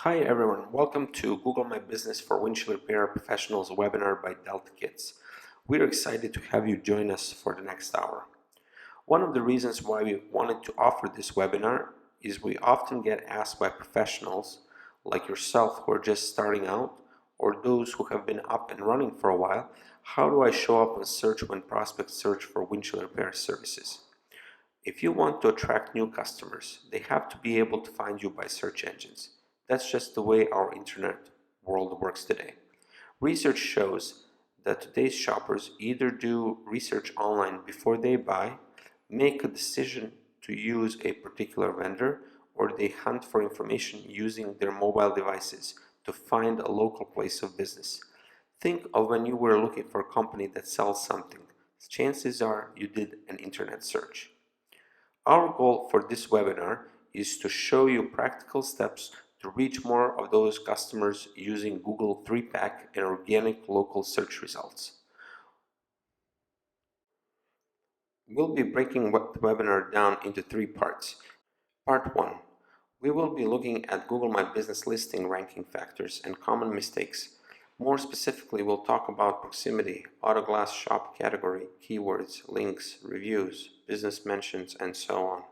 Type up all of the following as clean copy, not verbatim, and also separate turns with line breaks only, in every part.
Hi everyone, welcome to Google My Business for Windshield Repair Professionals webinar by Delta Kits. We're excited to have you join us for the next hour. One of the reasons why we wanted to offer this webinar is we often get asked by professionals like yourself who are just starting out or those who have been up and running for a while, how do I show up on search when prospects search for windshield repair services? If you want to attract new customers, they have to be able to find you by search engines. That's just the way our internet world works today. Research shows that today's shoppers either do research online before they buy, make a decision to use a particular vendor, or they hunt for information using their mobile devices to find a local place of business. Think of when you were looking for a company that sells something. Chances are you did an internet search. Our goal for this webinar is to show you practical steps to reach more of those customers using Google 3-Pack and organic local search results. We'll be breaking the webinar down into three parts. Part 1. We will be looking at Google My Business listing ranking factors and common mistakes. More specifically, we'll talk about proximity, auto glass shop category, keywords, links, reviews, business mentions, and so on.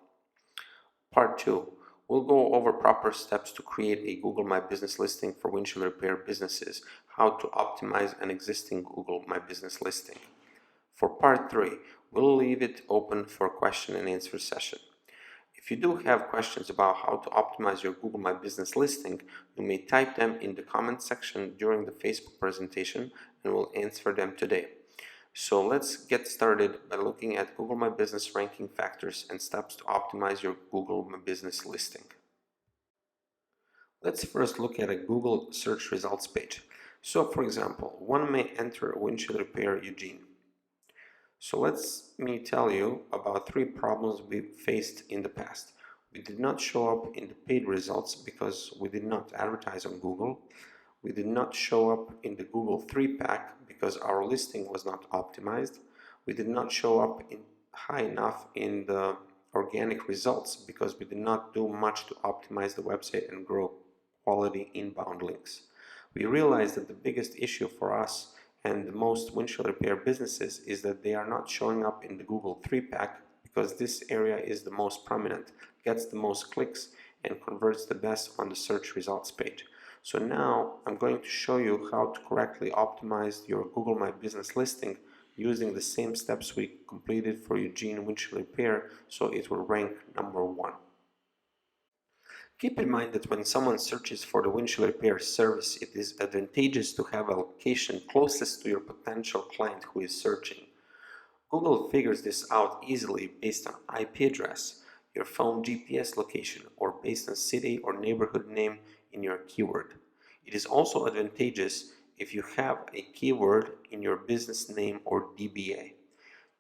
Part 2. We'll go over proper steps to create a Google My Business listing for windshield repair businesses, how to optimize an existing Google My Business listing. For Part 3, we'll leave it open for a question and answer session. If you do have questions about how to optimize your Google My Business listing, you may type them in the comment section during the Facebook presentation and we'll answer them today. So let's get started by looking at Google My Business ranking factors and steps to optimize your Google My Business listing. Let's first look at a Google search results page. So for example, one may enter windshield repair Eugene. So let me tell you about three problems we faced in the past. We did not show up in the paid results because we did not advertise on Google. We did not show up in the Google 3-Pack because our listing was not optimized. We did not show up high enough in the organic results because we did not do much to optimize the website and grow quality inbound links. We realized that the biggest issue for us and most windshield repair businesses is that they are not showing up in the Google 3-Pack because this area is the most prominent, gets the most clicks, and converts the best on the search results page. So now I'm going to show you how to correctly optimize your Google My Business listing using the same steps we completed for Eugene windshield repair so it will rank number 1. Keep in mind that when someone searches for the windshield repair service, it is advantageous to have a location closest to your potential client who is searching. Google figures this out easily based on IP address, your phone GPS location, or based on city or neighborhood name in your keyword. It is also advantageous if you have a keyword in your business name or DBA.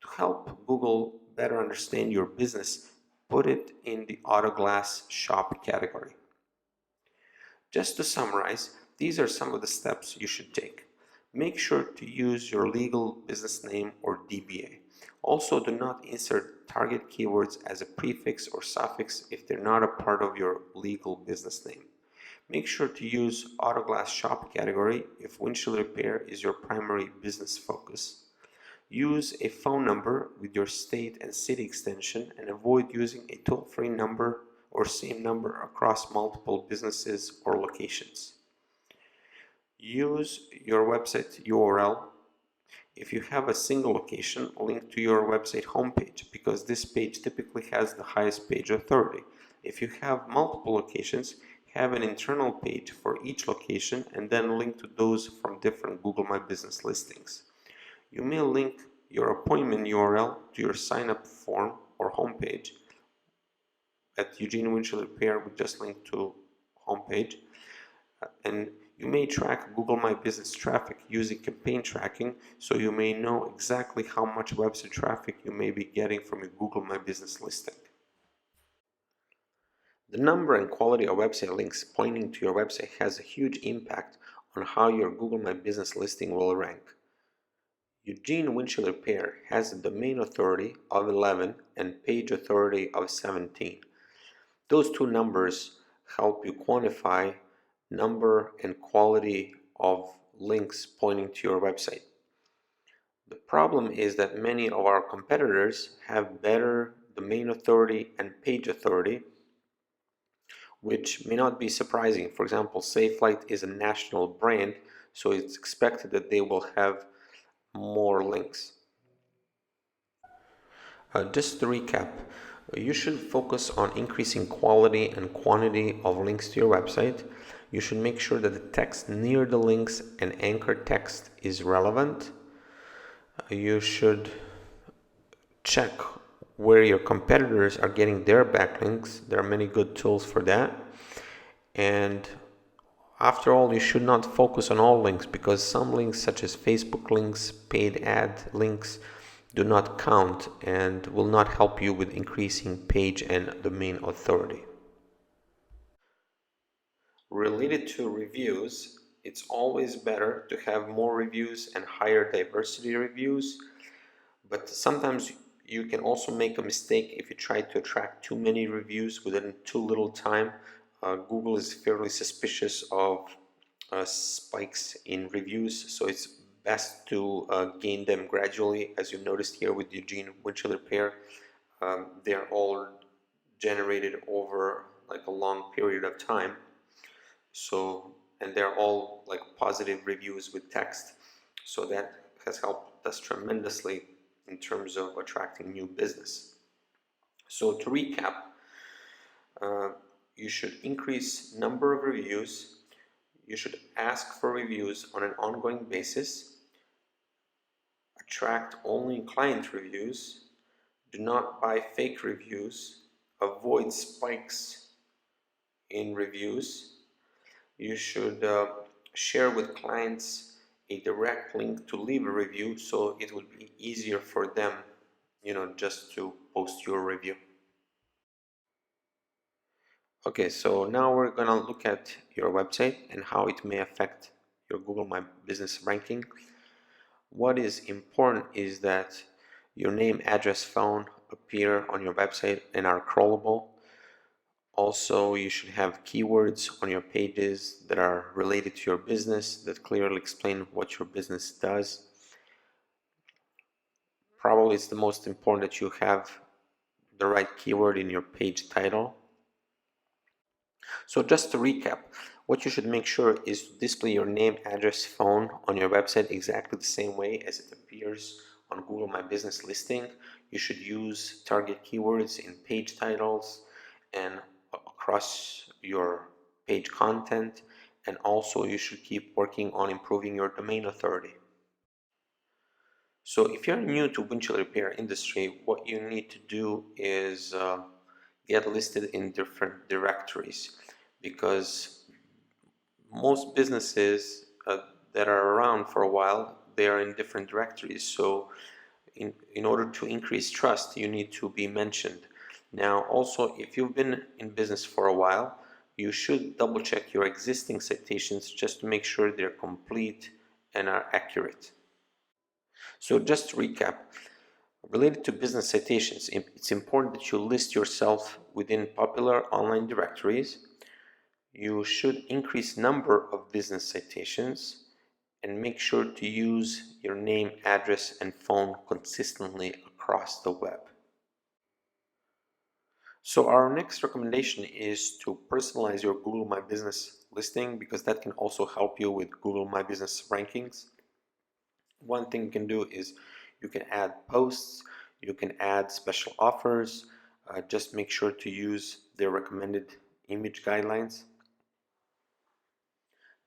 To help Google better understand your business, put it in the auto glass shop category. Just to summarize, these are some of the steps you should take. Make sure to use your legal business name or DBA. Also, do not insert target keywords as a prefix or suffix if they're not a part of your legal business name. Make sure to use auto glass shop category if windshield repair is your primary business focus. Use a phone number with your state and city extension and avoid using a toll-free number or same number across multiple businesses or locations. Use your website URL. If you have a single location, link to your website homepage because this page typically has the highest page authority. If you have multiple locations, have an internal page for each location and then link to those from different Google My Business listings. You may link your appointment URL to your sign-up form or homepage. At Eugene Windshield Repair, we just linked to homepage. And you may track Google My Business traffic using campaign tracking, so you may know exactly how much website traffic you may be getting from your Google My Business listing. The number and quality of website links pointing to your website has a huge impact on how your Google My Business listing will rank. Eugene Windshield Repair has a domain authority of 11 and page authority of 17. Those two numbers help you quantify number and quality of links pointing to your website. The problem is that many of our competitors have better domain authority and page authority, which may not be surprising. For example, Safelite is a national brand, so it's expected that they will have more links. Just to recap, you should focus on increasing quality and quantity of links to your website. You should make sure that the text near the links and anchor text is relevant. You should check where your competitors are getting their backlinks. There are many good tools for that. And after all, you should not focus on all links, because some links, such as Facebook links, paid ad links, do not count and will not help you with increasing page and domain authority. Related to reviews, it's always better to have more reviews and higher diversity reviews, but sometimes you can also make a mistake if you try to attract too many reviews within too little time. Google is fairly suspicious of spikes in reviews, so it's best to gain them gradually. As you noticed here with Eugene Windshield Repair, they're all generated over like a long period of time. So, and they're all like positive reviews with text. So that has helped us tremendously in terms of attracting new business. So to recap, you should increase number of reviews. You should ask for reviews on an ongoing basis. Attract only client reviews. Do not buy fake reviews. Avoid spikes in reviews. You should share with clients a direct link to leave a review, so it would be easier for them, just to post your review. Okay, so now we're gonna look at your website and how it may affect your Google My Business ranking. What is important is that your name, address, phone appear on your website and are crawlable. Also, you should have keywords on your pages that are related to your business, that clearly explain what your business does. Probably it's the most important that you have the right keyword in your page title. So just to recap, what you should make sure is to display your name, address, phone on your website exactly the same way as it appears on Google My Business listing. You should use target keywords in page titles and across your page content, and also you should keep working on improving your domain authority. So if you're new to windshield repair industry, what you need to do is get listed in different directories, because most businesses that are around for a while, they are in different directories. So in order to increase trust, you need to be mentioned. Now, also, if you've been in business for a while, you should double check your existing citations just to make sure they're complete and are accurate. So just to recap, related to business citations, it's important that you list yourself within popular online directories. You should increase number of business citations and make sure to use your name, address, and phone consistently across the web. So our next recommendation is to personalize your Google My Business listing, because that can also help you with Google My Business rankings. One thing you can do is you can add posts, you can add special offers. Just make sure to use their recommended image guidelines.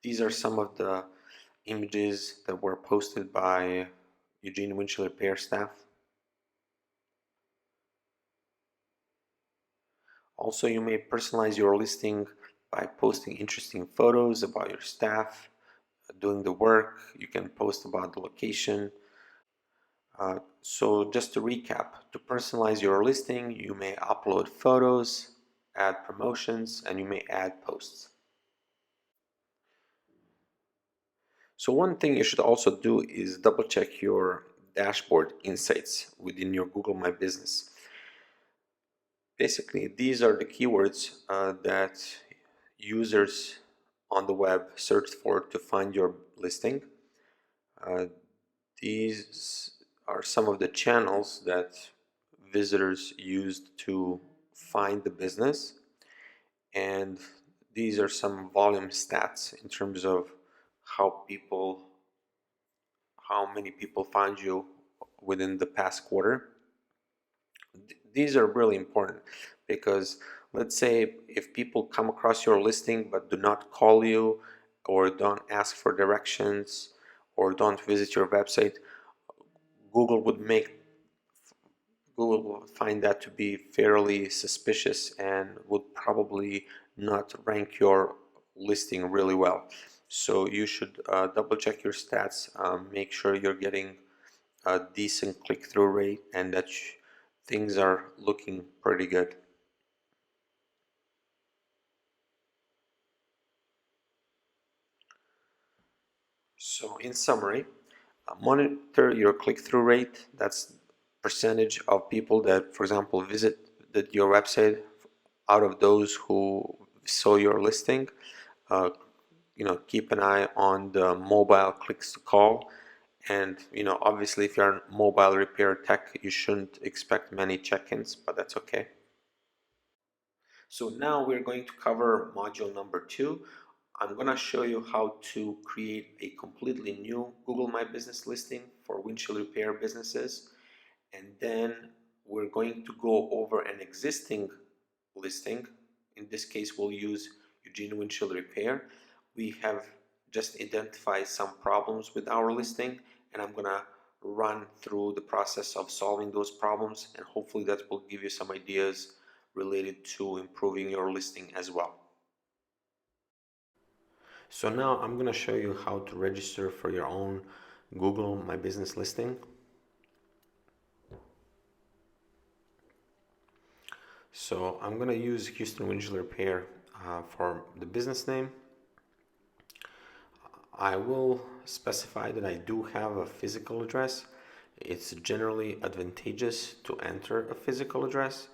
These are some of the images that were posted by Eugene Windshield Repair staff. Also, you may personalize your listing by posting interesting photos about your staff doing the work. You can post about the location. So just to recap, to personalize your listing, you may upload photos, add promotions, and you may add posts. So one thing you should also do is double check your dashboard insights within your Google My Business. Basically, these are the keywords that users on the web searched for to find your listing. These are some of the channels that visitors used to find the business, and these are some volume stats in terms of how people how many people found you within the past quarter. These are really important because let's say if people come across your listing but do not call you or don't ask for directions or don't visit your website, Google would make Google will find that to be fairly suspicious and would probably not rank your listing really well. So you should double check your stats, make sure you're getting a decent click-through rate and that things are looking pretty good. So in summary, monitor your click-through rate. That's percentage of people that, for example, visited your website out of those who saw your listing. Uh, keep an eye on the mobile clicks to call. And, obviously, if you're mobile repair tech, you shouldn't expect many check-ins, but that's okay. So now we're going to cover module number 2. I'm going to show you how to create a completely new Google My Business listing for windshield repair businesses. And then we're going to go over an existing listing. In this case, we'll use Eugene Windshield Repair. We have just identified some problems with our listing, and I'm going to run through the process of solving those problems, and hopefully that will give you some ideas related to improving your listing as well. So now I'm going to show you how to register for your own Google My Business listing. So I'm going to use Houston Windshield Repair for the business name. I will specify that I do have a physical address. It's generally advantageous to enter a physical address.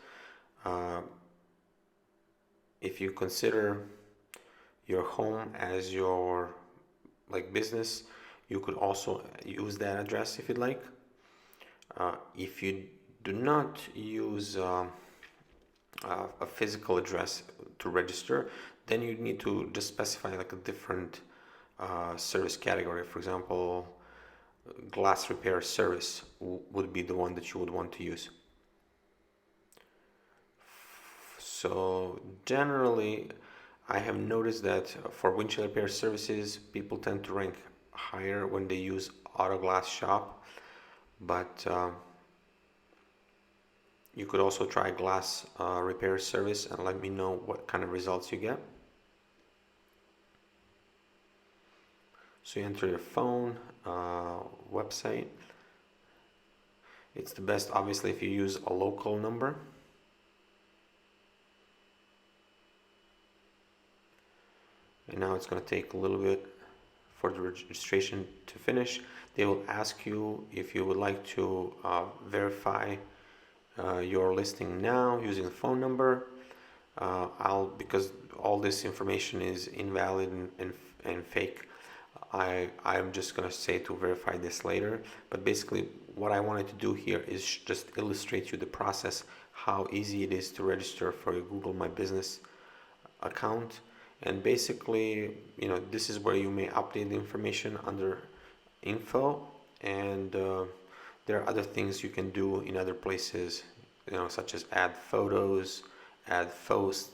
If you consider your home as your business, you could also use that address if you'd like. If you do not use a physical address to register, then you need to just specify a different service category. For example, glass repair service would be the one that you would want to use. So generally, I have noticed that for windshield repair services, people tend to rank higher when they use Auto Glass Shop, but you could also try glass repair service and let me know what kind of results you get. So you enter your phone, website. It's the best, obviously, if you use a local number. And now it's going to take a little bit for the registration to finish. They will ask you if you would like to verify your listing now using the phone number. Because all this information is invalid and fake, I'm just going to say to verify this later. But basically what I wanted to do here is just illustrate you the process, how easy it is to register for your Google My Business account. And basically, this is where you may update the information under info, and there are other things you can do in other places, such as add photos, add posts,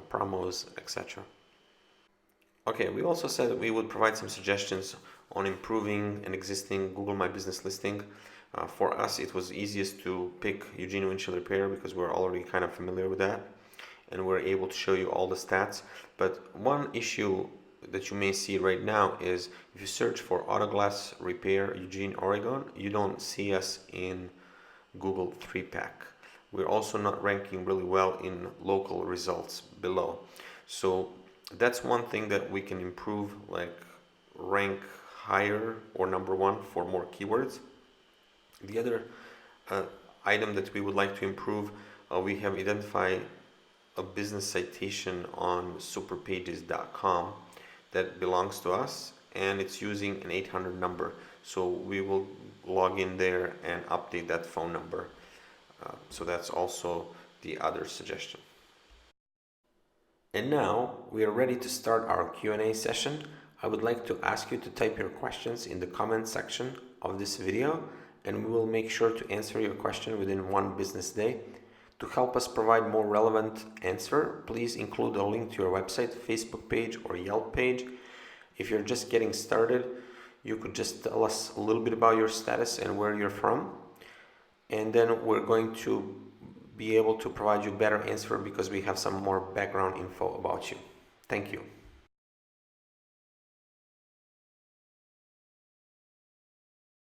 promos, etc. Okay, we also said that we would provide some suggestions on improving an existing Google My Business listing. For us, it was easiest to pick Eugene Windshield Repair because we're already kind of familiar with that, and we're able to show you all the stats. But one issue that you may see right now is if you search for Auto Glass Repair Eugene, Oregon, you don't see us in Google 3-pack. We're also not ranking really well in local results below. So that's one thing that we can improve, like rank higher or number one for more keywords. The other item that we would like to improve, we have identified a business citation on superpages.com that belongs to us, and it's using an 800 number. So we will log in there and update that phone number. So that's also the other suggestion. And now we are ready to start our Q&A session. I would like to ask you to type your questions in the comment section of this video, and we will make sure to answer your question within one business day. To help us provide more relevant answer, please include a link to your website, Facebook page, or Yelp page. If you're just getting started, you could just tell us a little bit about your status and where you're from, and then we're going to be able to provide you better answer because we have some more background info about you. Thank you.